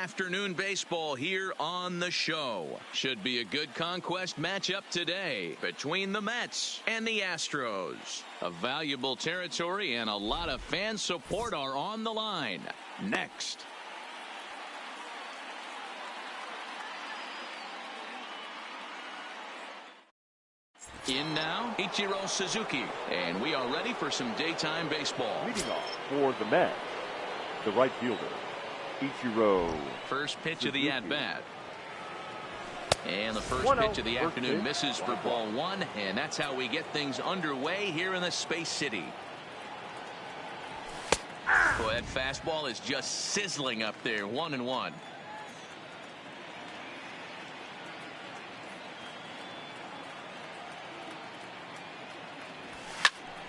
afternoon baseball here on the show. Should be a good Conquest matchup today between the Mets and the Astros. A valuable territory and a lot of fan support are on the line. Next. In now, Ichiro Suzuki, and we are ready for some daytime baseball. Leading off for the Mets, the right fielder, Ichiro. First pitch of the at-bat. And the first pitch of the afternoon misses for ball one, and that's how we get things underway here in the Space City. Boy, that fastball is just sizzling up there, 1-1.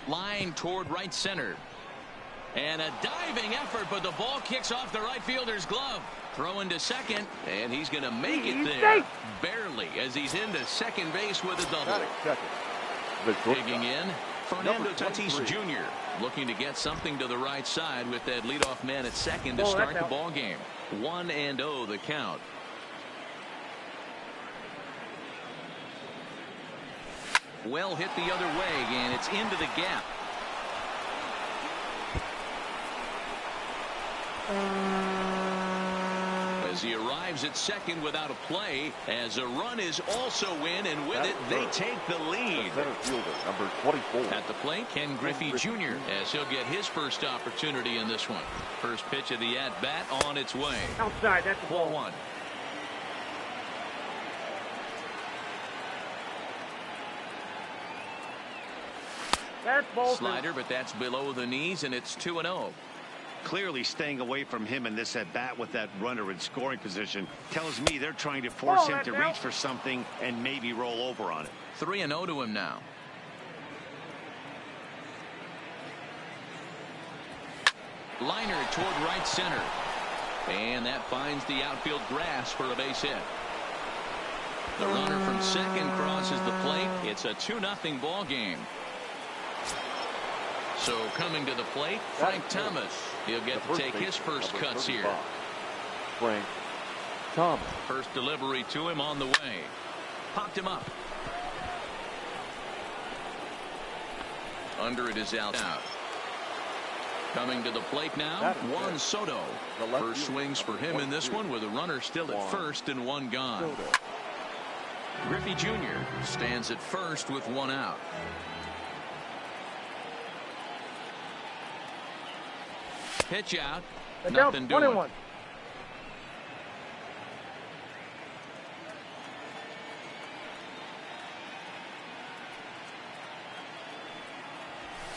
Line toward right center. And a diving effort, but the ball kicks off the right fielder's glove. Throw into second, and he's going to make it there. Barely, as he's into second base with a double. Digging in, Fernando Tatis Jr. looking to get something to the right side with that leadoff man at second to start the ball game. 1-0 the count. Well hit the other way, and it's into the gap. As he arrives at second without a play, as a run is also in, and with it, they take the lead. The center fielder, number 24. At the plate, Ken Griffey Jr., as he'll get his first opportunity in this one. First pitch of the at-bat on its way. Outside, that's ball one. Slider, but that's below the knees, and it's 2-0. Clearly staying away from him in this at-bat with that runner in scoring position tells me they're trying to force him to reach for something and maybe roll over on it. 3-0 to him now. Liner toward right center. And that finds the outfield grass for a base hit. The runner from second crosses the plate. It's a 2-0 ball game. So coming to the plate, Frank Thomas. He'll get to take his first cuts here. Frank Thomas. First delivery to him on the way. Popped him up. Under it is out. Coming to the plate now, Juan Soto. First swings for him in this one with a runner still at first and one gone. Griffey Jr. stands at first with one out. Pitch out. Nothing doing. 21.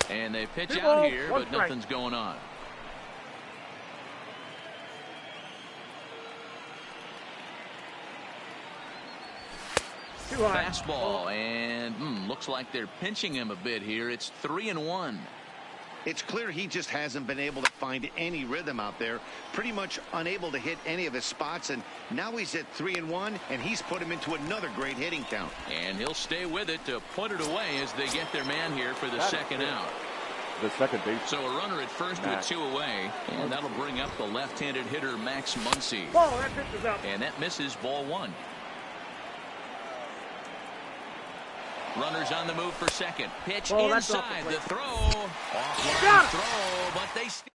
And they pitch out here, but nothing's going on. Fastball, and looks like they're pinching him a bit here. It's 3-1. It's clear he just hasn't been able to find any rhythm out there. Pretty much unable to hit any of his spots, and now he's at 3-1, and he's put him into another great hitting count. And he'll stay with it to put it away as they get their man here for the second out. The second base. So a runner at first with two away, and that'll bring up the left-handed hitter Max Muncy. And that misses ball one. Runners on the move for second. Pitch inside the throw. Offline throw, but they steal.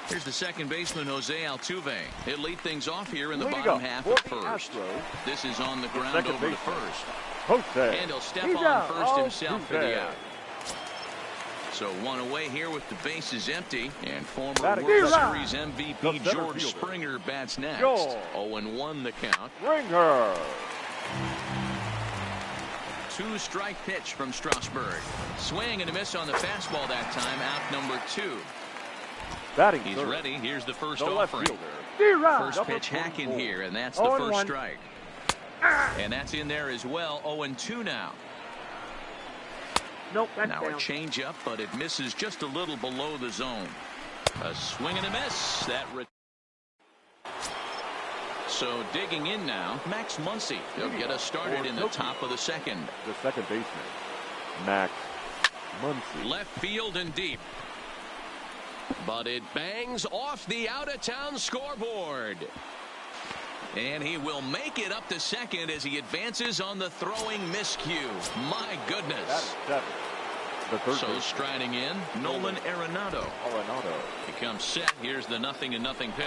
Here's the second baseman, Jose Altuve. He'll lead things off here in the bottom half of first. This is on the ground over to first. And he'll step on first himself for the out. So one away here with the bases empty. And former World Series MVP George Springer bats next. 0-1 the count. Springer. Two-strike pitch from Strasburg. Swing and a miss on the fastball that time. Out number 2. He's ready. Here's the first offering. First pitch hacking here, and that's the first strike. And that's in there as well. 0-2 now. Nope, that's now a changeup, but it misses just a little below the zone. A swing and a miss. So digging in now, Max Muncy. He'll get us started in the top of the second. The second baseman, Max Muncy. Left field and deep. But it bangs off the out-of-town scoreboard. And he will make it up to second as he advances on the throwing miscue. My goodness. So striding in, Nolan Arenado. He comes set. Here's the 0-0 pitch.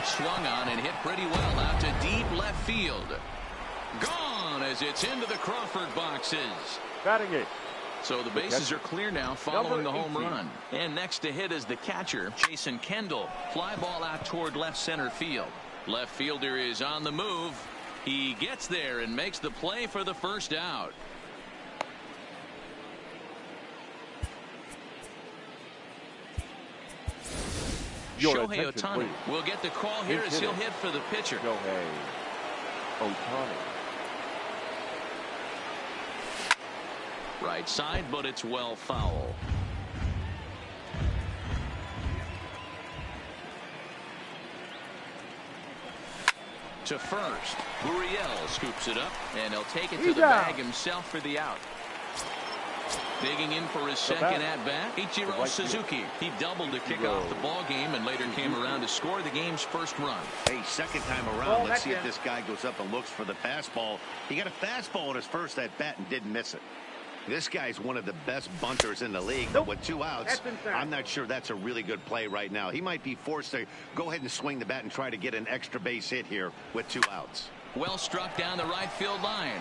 Swung on and hit pretty well out to deep left field. Gone as it's into the Crawford boxes. Batting it. So the bases are clear now following the home run. And next to hit is the catcher, Jason Kendall. Fly ball out toward left center field. Left fielder is on the move. He gets there and makes the play for the first out. Shohei Ohtani will get the call here as he'll hit for the pitcher. Shohei Ohtani. Right side, but it's well foul. To first, Gurriel scoops it up, and he'll take it to the bag himself for the out. Digging in for his second at-bat, Ichiro Suzuki. He doubled to kick off the ball game and later came around to score the game's first run. Hey, second time around, let's see if this guy goes up and looks for the fastball. He got a fastball on his first at-bat and didn't miss it. This guy's one of the best bunters in the league, but with 2 outs, I'm not sure that's a really good play right now. He might be forced to go ahead and swing the bat and try to get an extra base hit here with 2 outs. Well struck down the right field line,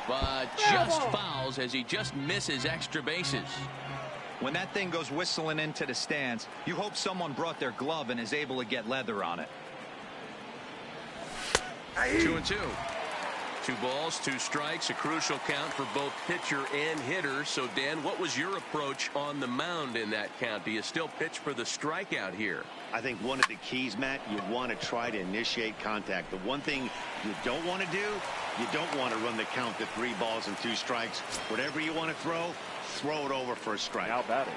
but just fouls as he just misses extra bases. When that thing goes whistling into the stands, you hope someone brought their glove and is able to get leather on it. 2-2. 2 balls, 2 strikes, a crucial count for both pitcher and hitter. So, Dan, what was your approach on the mound in that count? Do you still pitch for the strikeout here? I think one of the keys, Matt, you want to try to initiate contact. The one thing you don't want to do, you don't want to run the count to 3 balls and 2 strikes. Whatever you want to throw it over for a strike. Now batting.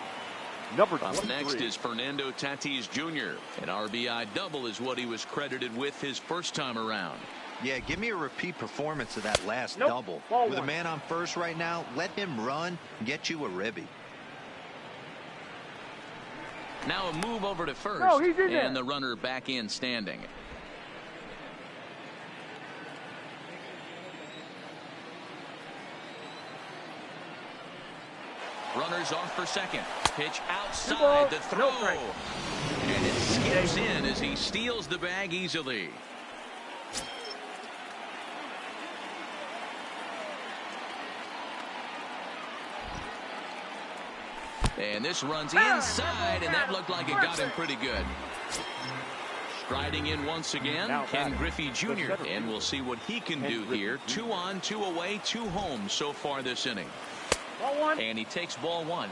Number 23. Up next is Fernando Tatis Jr. An RBI double is what he was credited with his first time around. Yeah, give me a repeat performance of that last double. With a man on first right now, let him run and get you a ribby. Now a move over to first, and the runner back in standing. Runners off for second. Pitch outside the throw. And it skips in as he steals the bag easily. And this runs inside, and that looked like it got him pretty good. Striding in once again, Ken Griffey Jr. And we'll see what he can do here. 2 on, 2 away, 2 home so far this inning. And he takes ball 1.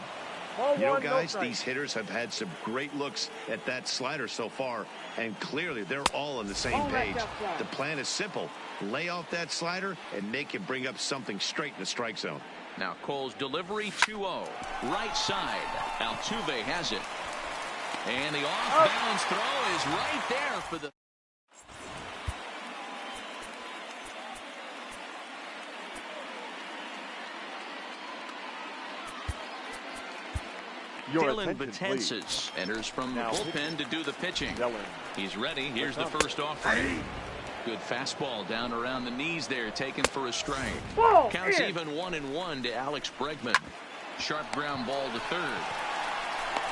You know, guys, these hitters have had some great looks at that slider so far, and clearly they're all on the same page. The plan is simple. Lay off that slider and make it bring up something straight in the strike zone. Now Cole's delivery 2-0. Right side. Altuve has it. And the off-balance throw is right there for the... Dylan Betances enters from the bullpen to do the pitching. He's ready. Here's the first offering. Good fastball down around the knees there, taken for a strike. Counts even 1-1 to Alex Bregman. Sharp ground ball to third.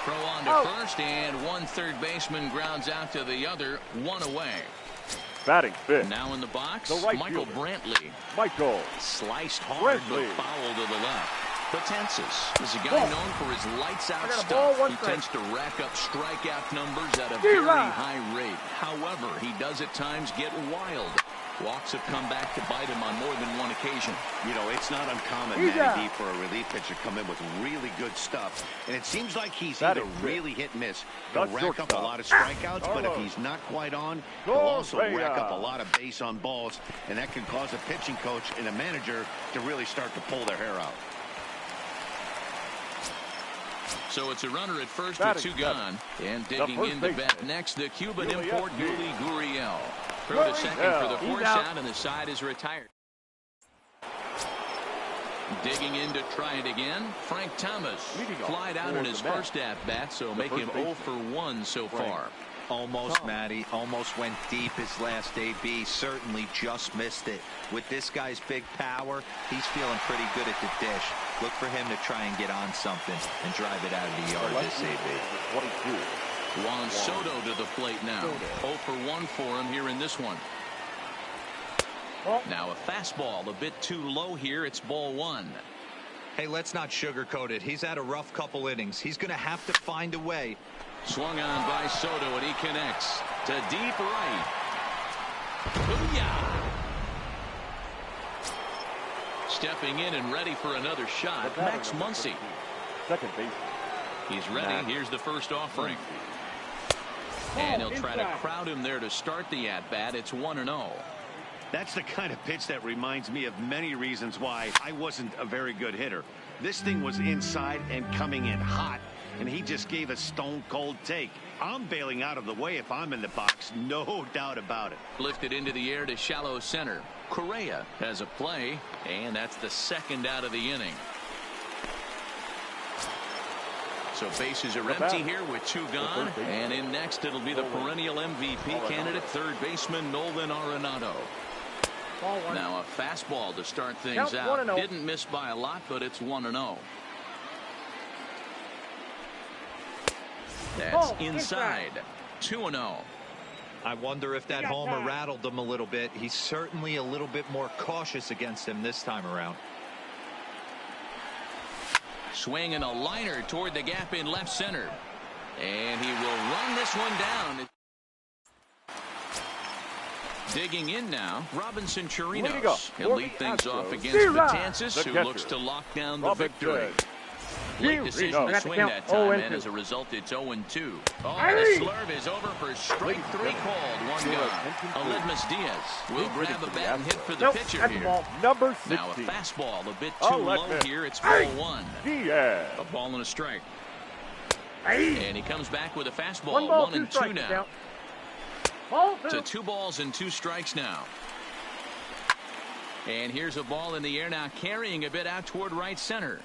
Throw on to first, and one third baseman grounds out to the other, 1 away. Batting fifth. Now in the box, Michael Brantley. Sliced hard, but foul to the left. Betances is a guy known for his lights-out stuff. He tends to rack up strikeout numbers at a very high rate. However, he does at times get wild. Walks have come back to bite him on more than one occasion. You know, it's not uncommon, Matty D, for a relief pitcher to come in with really good stuff. And it seems like he's either really hit and miss. He'll rack up a lot of strikeouts, but if he's not quite on, he'll also rack up a lot of base on balls. And that can cause a pitching coach and a manager to really start to pull their hair out. So it's a runner at first with 2 gone. And digging in to bat next, the Cuban import, Yuli Gurriel. Throw to second for the force out, and the side is retired. Digging in to try it again. Frank Thomas flied out in his first at-bat, so make him 0 for 1 so far. Almost, Matty. Almost went deep his last AB. Certainly just missed it. With this guy's big power, he's feeling pretty good at the dish. Look for him to try and get on something and drive it out of the yard this AB. Juan Soto to the plate now. 0 for 1 for him here in this one. Now a fastball a bit too low here. It's ball 1. Hey, let's not sugarcoat it. He's had a rough couple innings. He's going to have to find a way. Swung on by Soto, and he connects to deep right. Booyah! Stepping in and ready for another shot, Max Muncy. Second base. He's ready. Here's the first offering. And he'll try to crowd him there to start the at-bat. It's 1-0. That's the kind of pitch that reminds me of many reasons why I wasn't a very good hitter. This thing was inside and coming in hot, and he just gave a stone-cold take. I'm bailing out of the way if I'm in the box, no doubt about it. Lifted into the air to shallow center. Correa has a play, and that's the second out of the inning. So bases are empty here with 2 gone, and in next it'll be the perennial MVP candidate, third baseman Nolan Arenado. Now a fastball to start things out. Didn't miss by a lot, but it's 1-0. That's inside. 2-0. I wonder if that homer rattled him a little bit. He's certainly a little bit more cautious against him this time around. Swinging a liner toward the gap in left center. And he will run this one down. Digging in now, Robinson Chirinos. He'll lead things off against Betances, who looks to lock down the victory. Late decision to swing that time, and as a result, it's 0-2. Oh, the slurve is over for strike 3 called. 1 gone. Aledmus Diaz will grab a bat and hit for the pitcher here. Number 16. Now a fastball a bit too low here. It's ball 1. Diaz. A ball and a strike. And he comes back with a fastball. 1-2 now. To 2 balls and 2 strikes now. And here's a ball in the air now, carrying a bit out toward right center.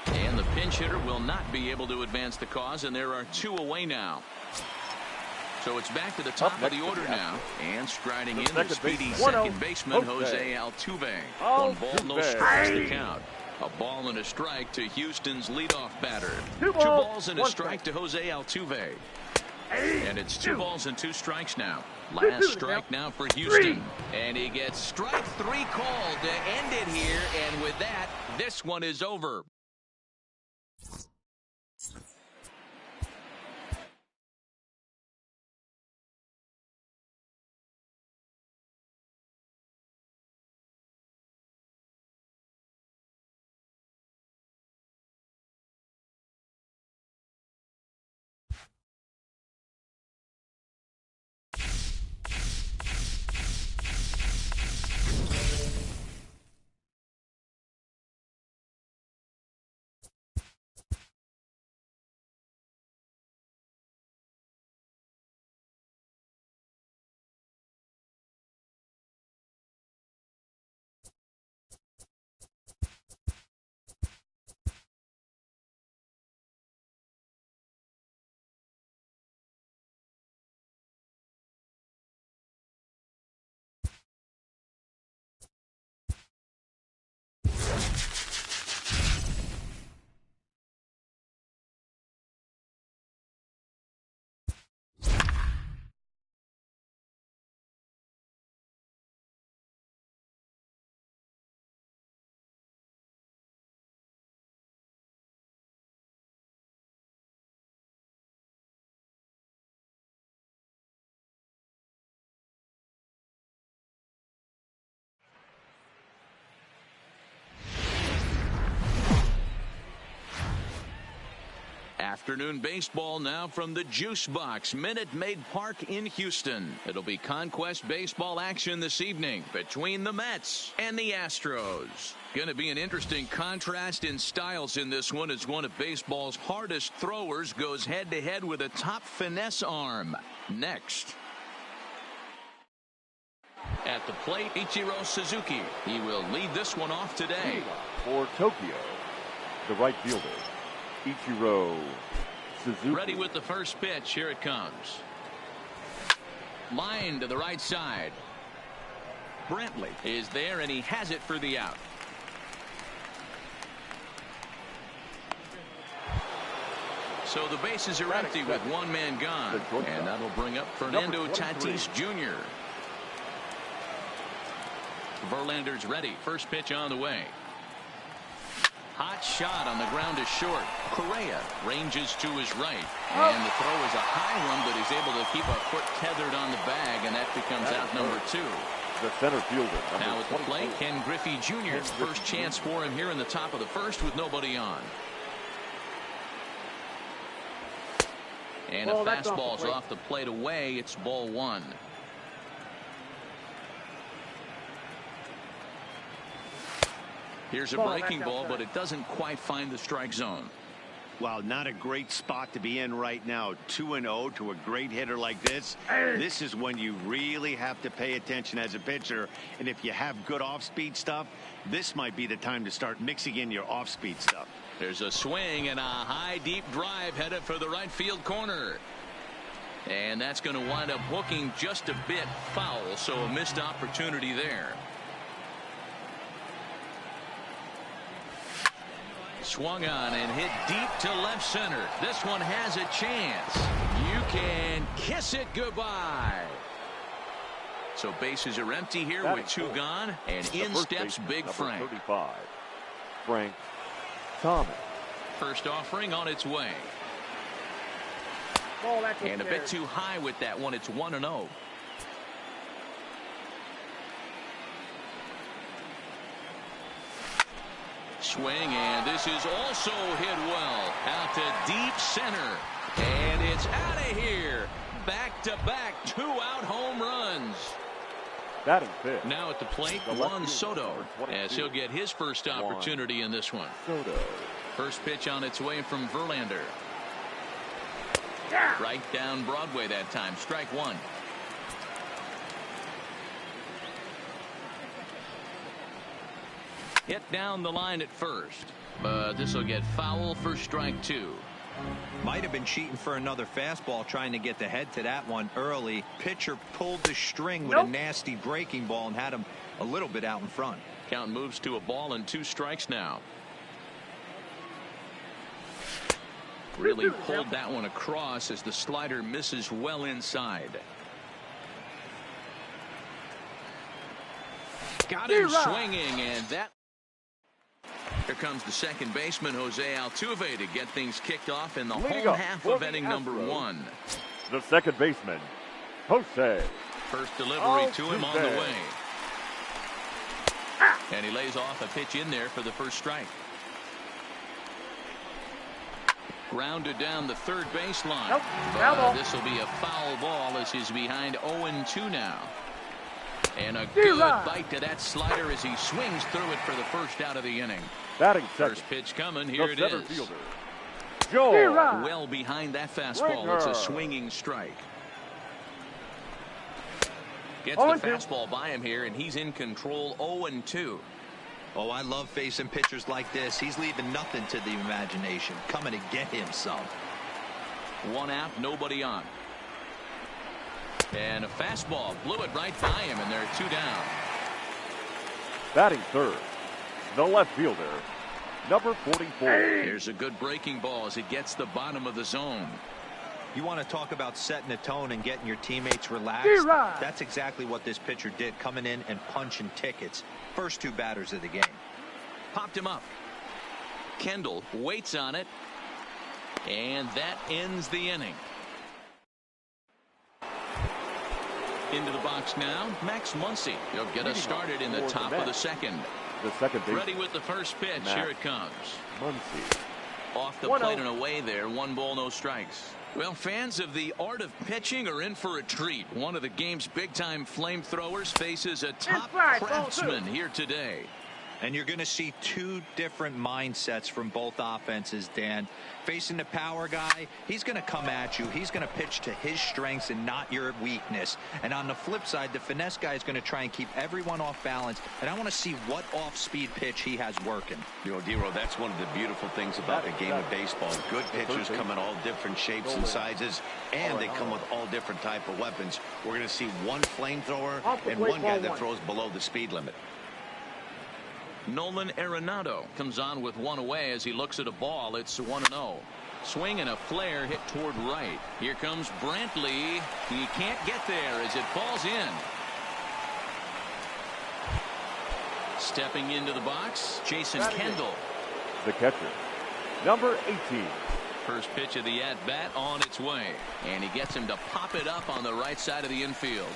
And the pinch hitter will not be able to advance the cause, and there are 2 away now. So it's back to the top of the order now. And striding in the speedy second baseman, Jose Altuve. 1 ball, no strikes to count. A ball and a strike to Houston's leadoff batter. 2 balls and a strike to Jose Altuve. And it's 2 balls and 2 strikes now. Last strike now for Houston. And he gets strike 3 called to end it here. And with that, this one is over. Afternoon baseball now from the Juice Box, Minute Maid Park in Houston. It'll be Conquest baseball action this evening between the Mets and the Astros. Going to be an interesting contrast in styles in this one as one of baseball's hardest throwers goes head-to-head with a top finesse arm. Next. At the plate, Ichiro Suzuki. He will lead this one off today. For Tokyo, the right fielder, Ichiro Suzuki. Ready with the first pitch. Here it comes. Line to the right side. Brantley is there, and he has it for the out. So the bases are empty with one man gone. And that'll bring up Fernando Tatis Jr. Verlander's ready. First pitch on the way. Hot shot on the ground is short. Correa ranges to his right. And the throw is a high one, but he's able to keep a foot tethered on the bag, and that becomes out number 2. The center fielder. Now at the plate, Ken Griffey Jr. First chance for him here in the top of the first with nobody on. And a fastball's off the plate away. It's ball 1. Here's a breaking ball, but it doesn't quite find the strike zone. Well, not a great spot to be in right now. 2-0 to a great hitter like this. This is when you really have to pay attention as a pitcher. And if you have good off-speed stuff, this might be the time to start mixing in your off-speed stuff. There's a swing and a high, deep drive headed for the right field corner. And that's going to wind up hooking just a bit foul, so a missed opportunity there. Swung on and hit deep to left center. This one has a chance. You can kiss it goodbye. So bases are empty here with 2 gone, and in steps Big Frank. 35, Frank Thomas. First offering on its way. And a bit too high with that one. It's 1-0. Swing, and this is also hit well. Out to deep center. And it's out of here. Back-to-back 2-out home runs. Batting fifth. Now at the plate, Juan Soto, as he'll get his first opportunity in this one. Soto. First pitch on its way from Verlander. Right down Broadway that time. Strike 1. Hit down the line at first, but this will get foul for strike 2. Might have been cheating for another fastball, trying to get the head to that one early. Pitcher pulled the string with a nasty breaking ball and had him a little bit out in front. Count moves to a ball and 2 strikes now. Really pulled that one across as the slider misses well inside. Got him swinging, and that. Here comes the second baseman, Jose Altuve, to get things kicked off in the home half of inning number 1. The second baseman, Jose. First delivery to him on the way. And he lays off a pitch in there for the first strike. Grounded down the third baseline. This will be a foul ball as he's behind 0-2 now. And a good bite to that slider as he swings through it for the first out of the inning. Batting first pitch coming. Here it is. Fielder, Joe. Well behind that fastball. It's a swinging strike. Gets the fastball by him here, and he's in control. 0-2. Oh, I love facing pitchers like this. He's leaving nothing to the imagination. Coming to get him some. 1 out, nobody on. And a fastball blew it right by him, and there are 2 down. Batting third, the left fielder, number 44. Here's a good breaking ball as it gets the bottom of the zone. You want to talk about setting a tone and getting your teammates relaxed? That's exactly what this pitcher did, coming in and punching tickets. First 2 batters of the game. Popped him up. Kendall waits on it, and that ends the inning. Into the box now, Max Muncy. He'll get us started in the top of the second. The second baseman. Ready with the first pitch. Here it comes. Muncy. Off the plate and away there. 1 ball, no strikes. Well, fans of the art of pitching are in for a treat. One of the game's big-time flamethrowers faces a top craftsman here today. And you're going to see two different mindsets from both offenses, Dan. Facing the power guy, he's going to come at you. He's going to pitch to his strengths and not your weakness. And on the flip side, the finesse guy is going to try and keep everyone off balance. And I want to see what off-speed pitch he has working. You know, D-Row, that's one of the beautiful things about the game of baseball. Good pitchers come in all different shapes and sizes, and they come with all different type of weapons. We're going to see one flamethrower and one guy that throws below the speed limit. Nolan Arenado comes on with one away as he looks at a ball. It's 1-0. Swing and a flare hit toward right. Here comes Brantley. He can't get there as it falls in. Stepping into the box, Jason Kendall. The catcher, number 18. First pitch of the at-bat on its way. And he gets him to pop it up on the right side of the infield.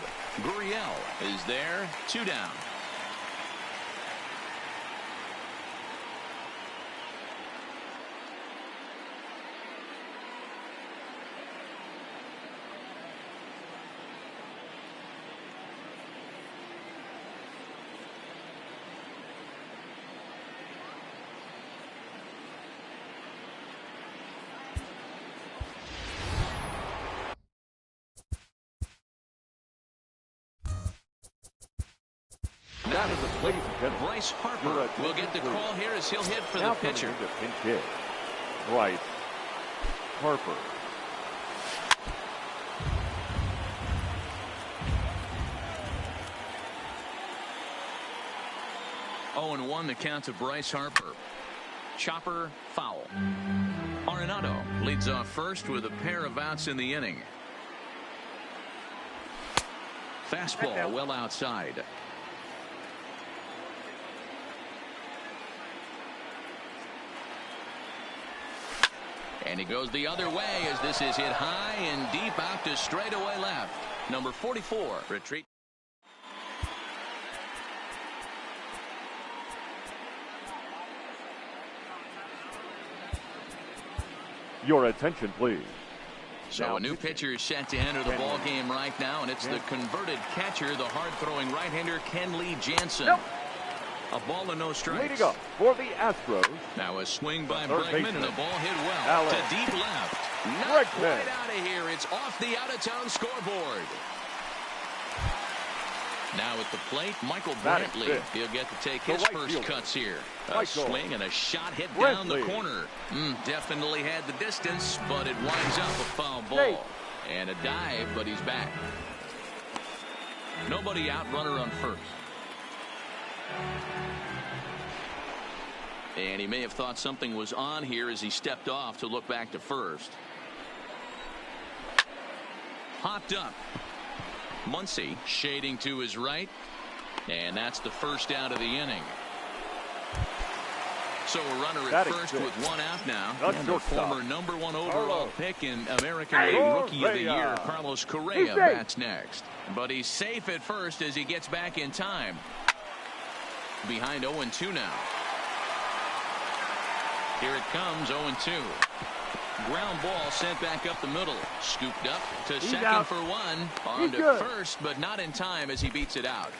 Gurriel is there, 2 down. Bryce Harper will get the call here as he'll hit for the pitcher. Pinch hit. Bryce Harper. Oh, and 1 the count to Bryce Harper. Chopper foul. Arenado leads off first with a pair of outs in the inning. Fastball well outside. And he goes the other way as this is hit high and deep out to straightaway left. Number 44. Retreat. Your attention, please. So a new pitcher is set to enter the ball game right now, and it's the converted catcher, the hard-throwing right-hander Kenley Jansen. A ball and no strikes. Leading up for the Astros. Now a swing by Bregman and a ball hit well to deep left. Not quite out of here. It's off the out-of-town scoreboard. Now at the plate, Michael Brantley. He'll get to take his first cuts here. A swing and a shot hit down the corner. Definitely had the distance, but it winds up a foul ball. And a dive, but he's back. Nobody out, runner on first. And he may have thought something was on here as he stepped off to look back to first. Hopped up. Muncy shading to his right. And that's the first out of the inning. So a runner at first with 1 out now. And the former #1 overall pick in American League Rookie of the Year, Carlos Correa, bats next. But he's safe at first as he gets back in time. Behind 0-2 now. Here it comes, 0-2. Ground ball sent back up the middle. Scooped up to second for 1. On to first, but not in time as he beats it out.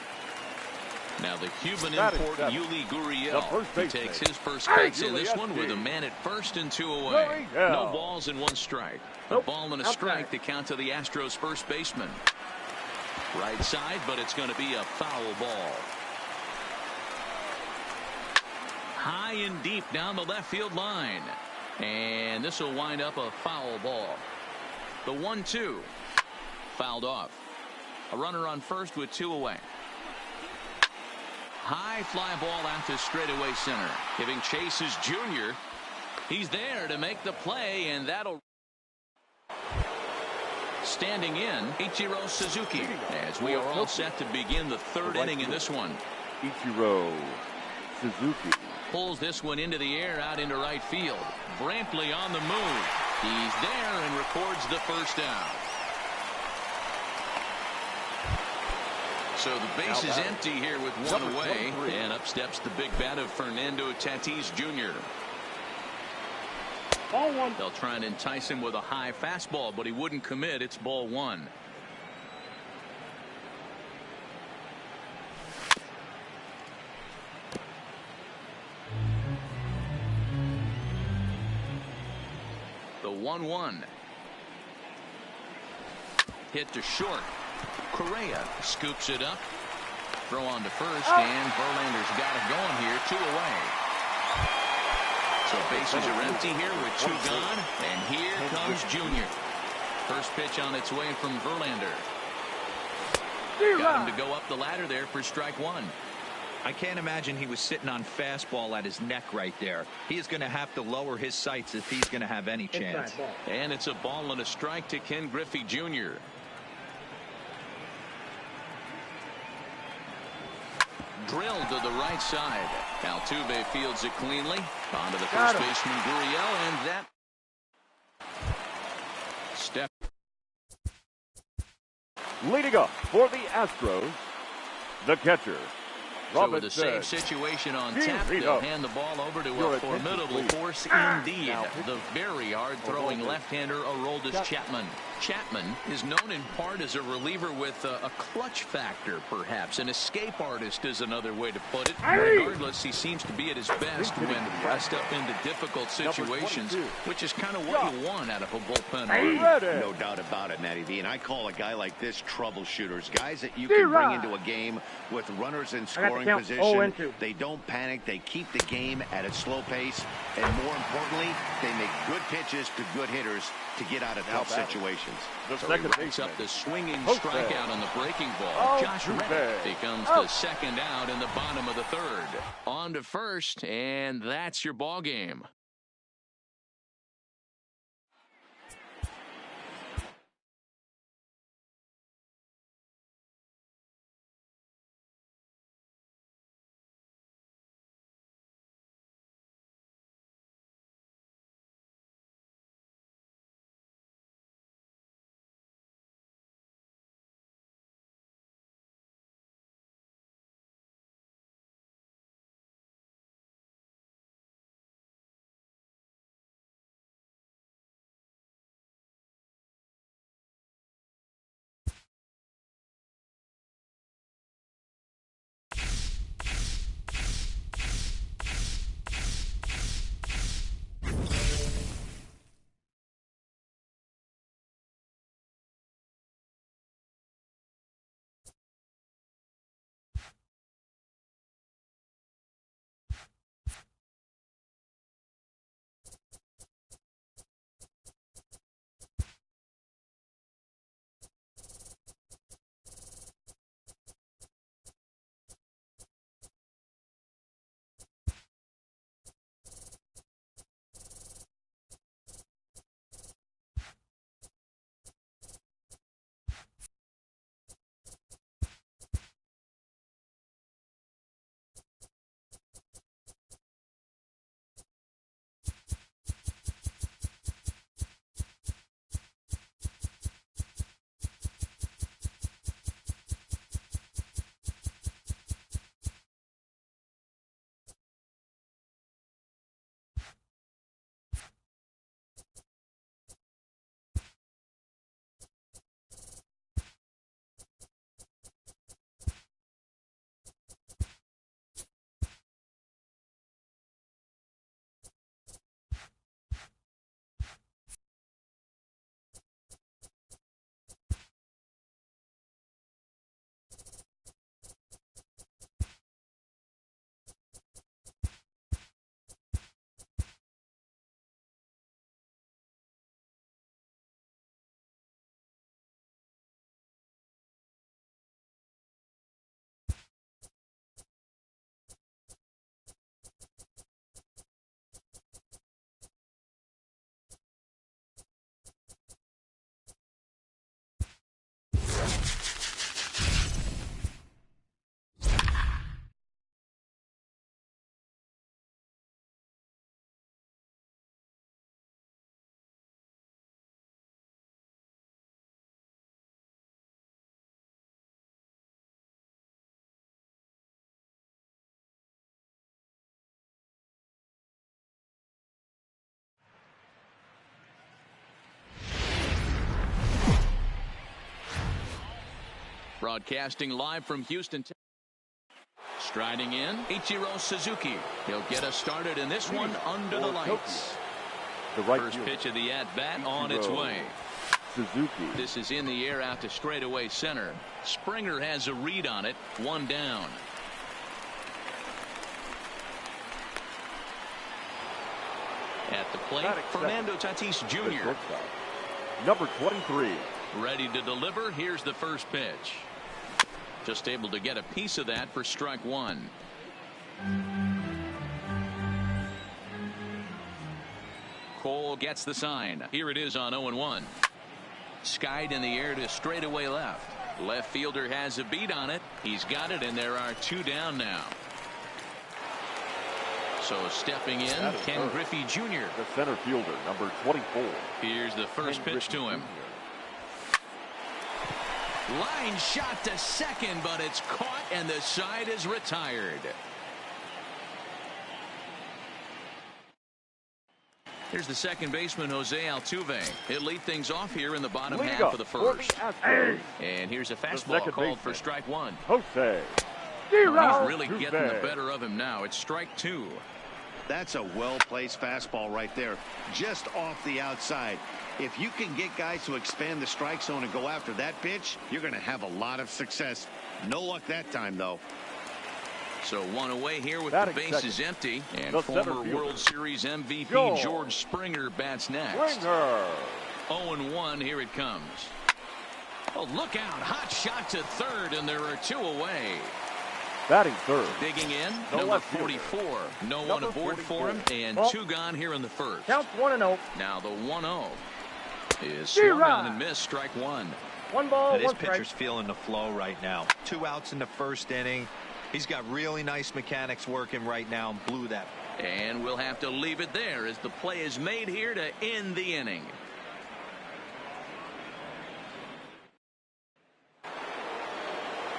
Now the Cuban import Yuli Gurriel, who takes his first cuts in this one with a man at first and 2 away. No balls and 1 strike. A ball and a strike to count to the Astros first baseman. Right side, but it's going to be a foul ball. High and deep down the left field line. And this will wind up a foul ball. The 1-2 fouled off. A runner on first with 2 away. High fly ball out to straightaway center. Giving chase is Junior. He's there to make the play, and that'll. Standing in, Ichiro Suzuki, as we are all set to begin the 3rd inning in this one. Ichiro Suzuki pulls this one into the air out into right field. Brantley on the move. He's there and records the first down. So the base is empty here with 1 away, and up steps the big bat of Fernando Tatis Jr. Ball 1. They'll try and entice him with a high fastball, but he wouldn't commit. It's ball 1. 1-1. Hit to short. Correa scoops it up. Throw on to first, and Verlander's got it going here. 2 away. So bases are empty here with 2 gone, and here comes Junior. First pitch on its way from Verlander. Got him to go up the ladder there for strike 1. I can't imagine he was sitting on fastball at his neck right there. He is going to have to lower his sights if he's going to have any chance. And it's a ball and a strike to Ken Griffey Jr. Drilled to the right side. Altuve fields it cleanly. On to the first baseman, Gurriel, and that step. Leading up for the Astros, the catcher. So with the same situation on tap, they'll hand the ball over to a formidable force indeed. The very hard-throwing left-hander, Aroldis Chapman. Chapman is known in part as a reliever with a clutch factor, perhaps. An escape artist is another way to put it. Regardless, he seems to be at his best when pressed up into difficult situations, which is kind of what you want out of a bullpen. No doubt about it, Matty V. And I call a guy like this troubleshooters. Guys that you can bring into a game with runners in scoring position. They don't panic. They keep the game at a slow pace. And more importantly, they make good pitches to good hitters to get out of tough situations. So he racks up the swinging strikeout on the breaking ball. Josh Reddick becomes the second out in the bottom of the 3rd. On to first, and that's your ball game. Broadcasting live from Houston. Striding in, Ichiro Suzuki. He'll get us started in this one under the lights. The right First fielder. pitch of the at-bat on its way. Suzuki. This is in the air out to straightaway center. Springer has a read on it. One down. At the plate, Fernando Tatis Jr. Number 23. Ready to deliver. Here's the first pitch. Just able to get a piece of that for strike one. Cole gets the sign. Here it is on 0-1. Skied in the air to straightaway left. Left fielder has a beat on it. He's got it, and there are two down now. So stepping in, Ken Griffey Jr. The center fielder, number 24. Here's the first pitch to him. Line shot to second, but it's caught, and the side is retired. Here's the second baseman, Jose Altuve. He'll lead things off here in the bottom half of the first. And here's a fastball called for strike one. Jose. He's really getting the better of him now. It's strike two. That's a well-placed fastball right there, just off the outside. If you can get guys to expand the strike zone and go after that pitch, you're going to have a lot of success. No luck that time, though. So one away here with the bases empty. And former World Series MVP George Springer bats next. 0-1, here it comes. Oh, look out. Hot shot to third, and there are two away. Batting third. Digging in, number 44. No one aboard for him, and two gone here in the first. Count 1-0. Now the 1-0 is swung on and missed, strike one. One ball, this pitcher's feeling the flow right now. 2 outs in the first inning. He's got really nice mechanics working right now and blew that. And we'll have to leave it there as the play is made here to end the inning.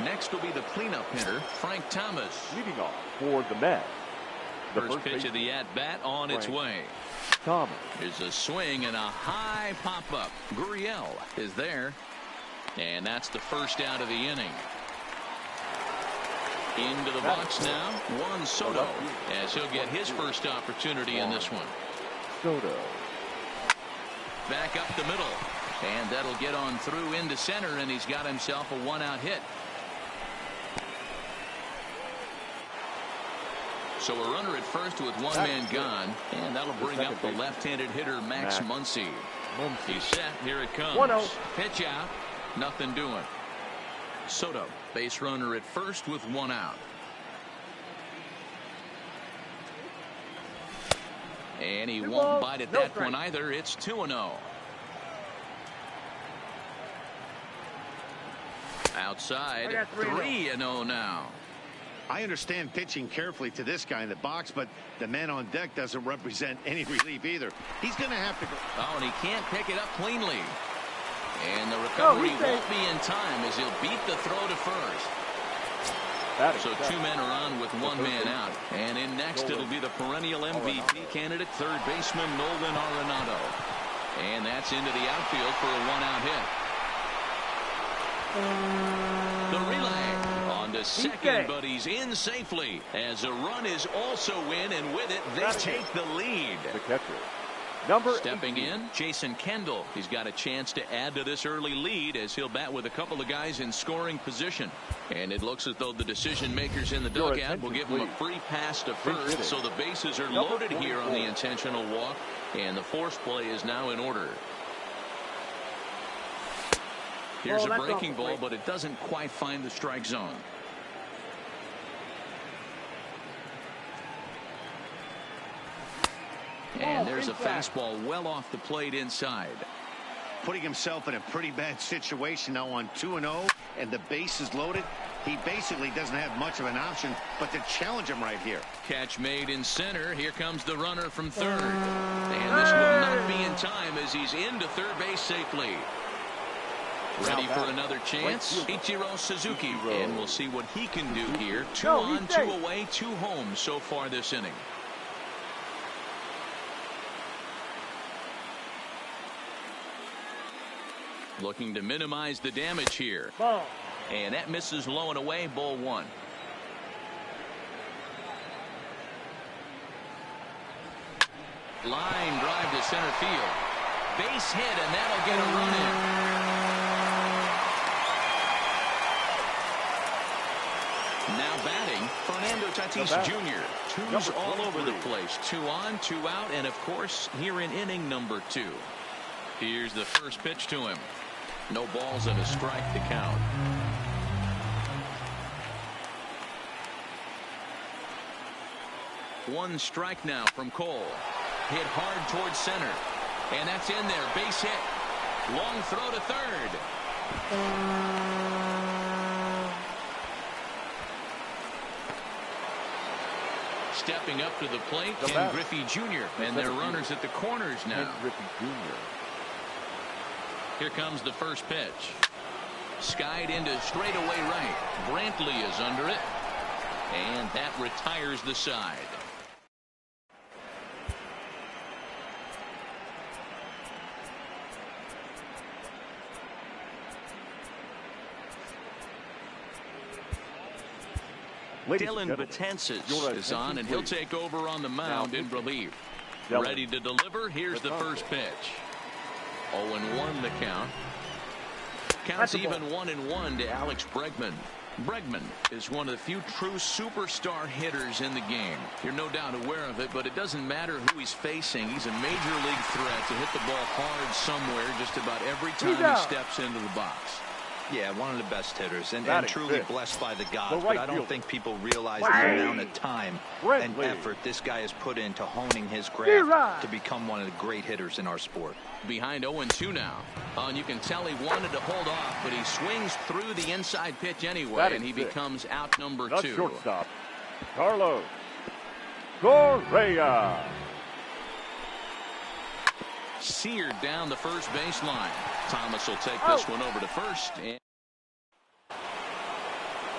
Next will be the cleanup hitter, Frank Thomas. Leading off for the Mets. First pitch of the at-bat on its way. Thomas. There's a swing and a high pop-up. Gurriel is there. And that's the first out of the inning. Into the box now, Juan Soto, as he'll get his first opportunity in this one. Soto. Back up the middle. And that'll get on through into center, and he's got himself a one-out hit. So a runner at first with one man gone, and that'll bring up the left-handed hitter Max Muncy. He's set. Here it comes. 1-0. Pitch out. Nothing doing. Soto, base runner at first with one out. And he won't bite at that one either. It's 2-0. Outside, 3-0 now. I understand pitching carefully to this guy in the box, but the man on deck doesn't represent any relief either. He's going to have to go. Oh, and he can't pick it up cleanly. And the recovery won't be in time as he'll beat the throw to first. So two men are on with one man out. And in next, it'll be the perennial MVP candidate, third baseman Nolan Arenado. And that's into the outfield for a one-out hit. The relay on to second, but he's in safely as a run is also in, and with it, they take the lead. The catcher. Stepping in, Jason Kendall. He's got a chance to add to this early lead as he'll bat with a couple of guys in scoring position. And it looks as though the decision makers in the dugout will give him a free pass to first. So the bases are loaded here on the intentional walk, and the force play is now in order. Here's a breaking ball, but it doesn't quite find the strike zone. And there's a fastball well off the plate inside. Putting himself in a pretty bad situation now on 2-0, and the base is loaded. He basically doesn't have much of an option but to challenge him right here. Catch made in center. Here comes the runner from third. And this will not be in time as he's into third base safely. Ready for another chance, Ichiro Suzuki. And we'll see what he can do here. 2 on, 2 away, 2 home so far this inning. Looking to minimize the damage here. Ball. And that misses low and away, ball 1. Line drive to center field. Base hit, and that'll get a run in. Now batting, Fernando Tatis Jr. Twos all over the place. 2 on, 2 out, and of course, here in inning number 2. Here's the first pitch to him. No balls and a strike to count. One strike now from Cole. Hit hard towards center. And that's in there. Base hit. Long throw to third. Stepping up to the plate, Ken Griffey Jr. And their runners at the corners now. Griffey Jr. Here comes the first pitch. Skied into straightaway right. Brantley is under it. And that retires the side. Dylan Betances is on, and he'll take over on the mound in relief. Ready to deliver. Here's the first pitch. 0-1 the count. Counts even 1-1 to Alex Bregman. Bregman is one of the few true superstar hitters in the game. You're no doubt aware of it, but it doesn't matter who he's facing. He's a major league threat to hit the ball hard somewhere just about every time he steps into the box. Yeah, one of the best hitters, and truly blessed by the gods. But I don't think people realize the amount of time and effort this guy has put into honing his craft to become one of the great hitters in our sport. Behind 0-2 now. And you can tell he wanted to hold off, but he swings through the inside pitch anyway, and he becomes out number 2. Shortstop, Carlos Correa. Seared down the first baseline. Thomas will take this one over to first. And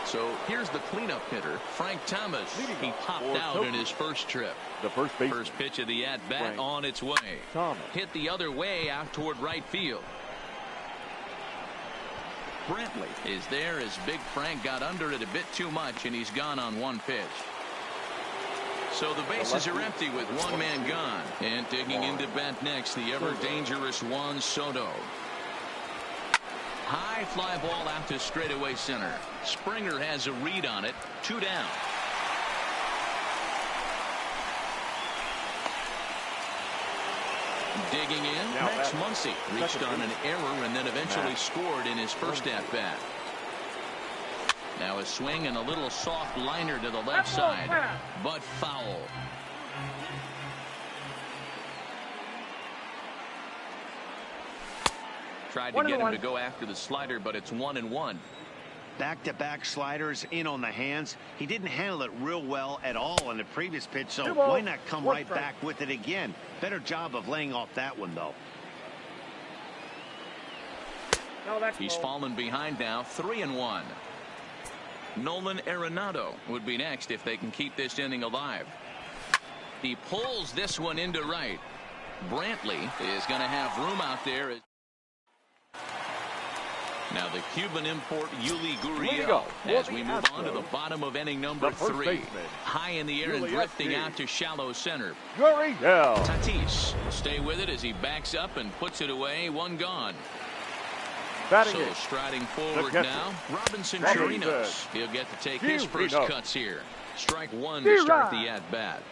so here's the cleanup hitter, Frank Thomas. He popped out in his first trip. The first pitch of the at-bat on its way. Hit the other way out toward right field. Brantley is there as Big Frank got under it a bit too much, and he's gone on one pitch. So the bases are empty with one man gone. And digging into bat next, the ever-dangerous Juan Soto. High fly ball out to straightaway center. Springer has a read on it. 2 down. Digging in, Max Muncy reached on an error and then eventually scored in his first at-bat. Now a swing and a little soft liner to the left side, but foul. Tried to get him to go after the slider, but it's 1-1. Back-to-back sliders in on the hands. He didn't handle it real well at all on the previous pitch, so why not come right back with it again? Better job of laying off that one, though. He's fallen behind now, 3-1. Nolan Arenado would be next if they can keep this inning alive. He pulls this one into right. Brantley is going to have room out there. Now the Cuban import Yuli Gurriel as we move on to the bottom of inning number 3. High in the air and drifting out to shallow center. Gurriel. Tatis will stay with it as he backs up and puts it away. One gone. So striding forward now, Robinson Chirinos. He'll get to take his first cuts here. Strike 1 to start the at-bat.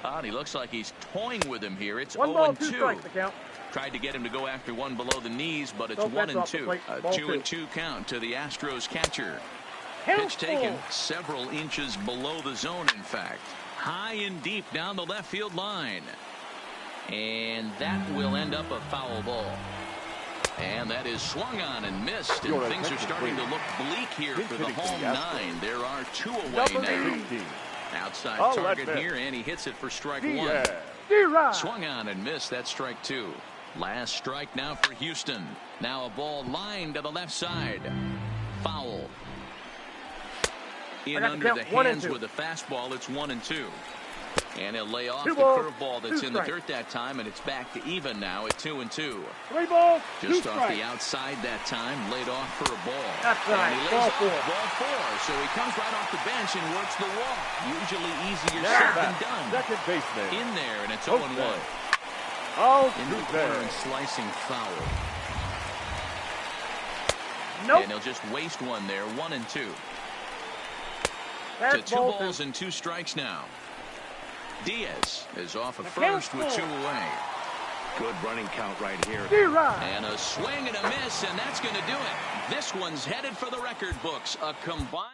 And he looks like he's toying with him here. It's 0-2. Tried to get him to go after one below the knees, but it's 1-2. A 2-2 count to the Astros catcher. Pitch taken several inches below the zone, in fact. High and deep down the left field line. And that will end up a foul ball. And that is swung on and missed, and things are starting to look bleak here for the home 9. There are 2 away now. Outside target here, and he hits it for strike 1. Swung on and missed. That's strike 2. Last strike now for Houston. Now a ball lined to the left side. Foul. In under the hands with a fastball. It's 1-2. And he'll lay off the curveball that's in the dirt that time, and it's back to even now at 2-2. 3 balls, just off the outside that time, laid off for a ball. That's right. And he lays off ball 4, so he comes right off the bench and works the walk. Usually easier said than done. Second baseman. In there, and it's 0-1. In the corner and slicing foul. Nope. And he'll just waste one there, 1-2. That's to 2 balls and 2 strikes now. Diaz is off at first with 2 away. Good running count right here. And a swing and a miss, and that's going to do it. This one's headed for the record books. A combined